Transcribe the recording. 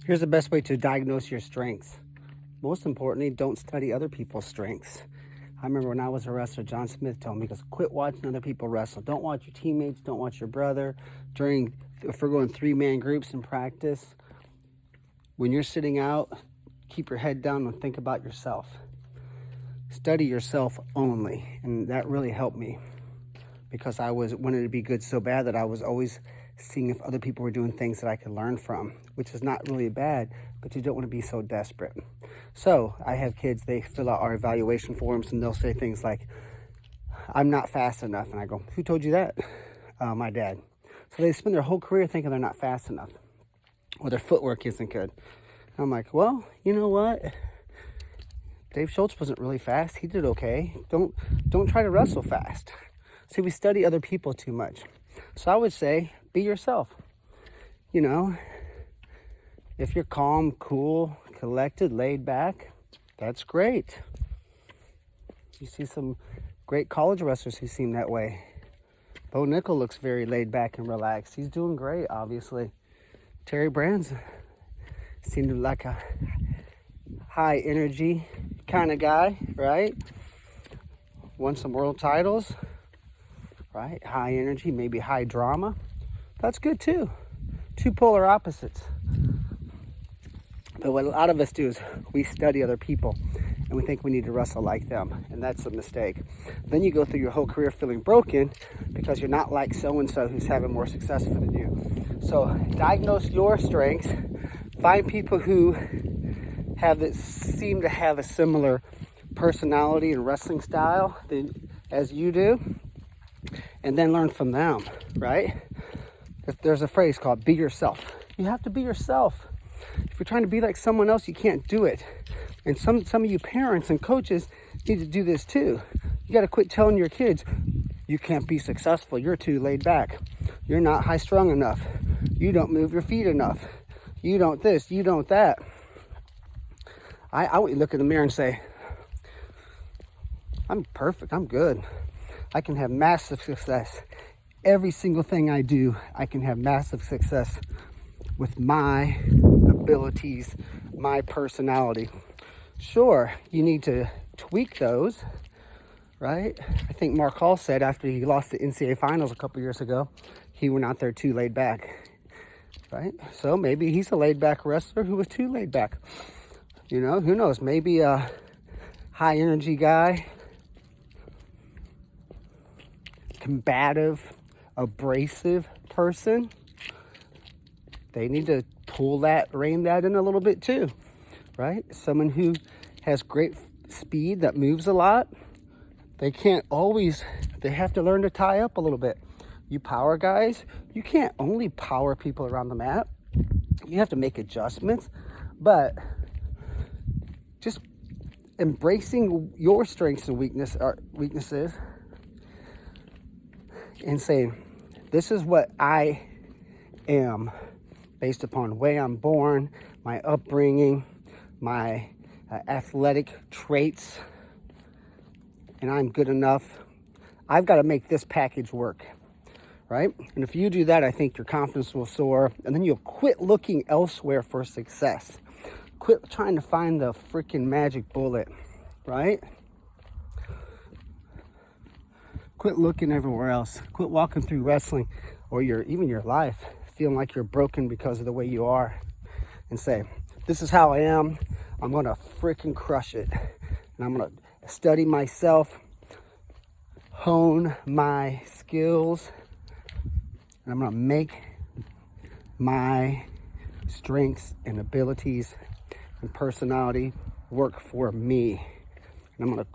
Here's the best way to diagnose your strengths. Most importantly, don't study other people's strengths. I remember when I was a wrestler, John Smith told me, because quit watching other people wrestle. Don't watch your teammates, don't watch your brother. If we're going 3-man groups in practice, when you're sitting out, keep your head down and think about yourself. Study yourself only, and that really helped me, because I wanted to be good so bad that I was always seeing if other people were doing things that I could learn from, which is not really bad, but you don't want to be so desperate. So I have kids, they fill out our evaluation forms and they'll say things like, I'm not fast enough. And I go, who told you that? My dad. So they spend their whole career thinking they're not fast enough, or their footwork isn't good. And I'm like, well, you know what? Dave Schultz wasn't really fast. He did okay. Don't try to wrestle fast. See, we study other people too much. So I would say, be yourself. You know, if you're calm, cool, collected, laid back, that's great. You see some great college wrestlers who seem that way. Bo Nickel looks very laid back and relaxed. He's doing great, obviously. Terry Brands seemed like a high energy kind of guy, right? Won some world titles, right? High energy, maybe high drama. That's good too. Two polar opposites. But what a lot of us do is we study other people and we think we need to wrestle like them, and that's a mistake. Then you go through your whole career feeling broken because you're not like so-and-so who's having more success than you. So diagnose your strengths, find people who seem to have a similar personality and wrestling style as you do, and then learn from them, right? There's a phrase called be yourself. You have to be yourself. If you're trying to be like someone else, you can't do it. And some of you parents and coaches need to do this too. You got to quit telling your kids, you can't be successful. You're too laid back. You're not high strung enough. You don't move your feet enough. You don't this, you don't that. I want you to look in the mirror and say, I'm perfect, I'm good. I can have massive success. Every single thing I do, I can have massive success with my abilities, my personality. Sure, you need to tweak those, right? I think Mark Hall said after he lost the NCAA finals a couple years ago, he went out there too laid back, right? So maybe he's a laid back wrestler who was too laid back. You know, who knows? Maybe a high energy guy, combative, abrasive person, they need to rein that in a little bit too, right? Someone who has great speed that moves a lot, they have to learn to tie up a little bit. You power guys, you can't only power people around the mat. You have to make adjustments, but just embracing your strengths and weaknesses and saying, this is what I am based upon the way I'm born, my upbringing, my athletic traits, and I'm good enough. I've got to make this package work, right? And if you do that, I think your confidence will soar, and then you'll quit looking elsewhere for success. Quit trying to find the freaking magic bullet, right? Quit looking everywhere else. Quit walking through wrestling or even your life feeling like you're broken because of the way you are, and say, this is how I am. I'm going to freaking crush it. And I'm going to study myself, hone my skills, and I'm going to make my strengths and abilities and personality work for me. And I'm going to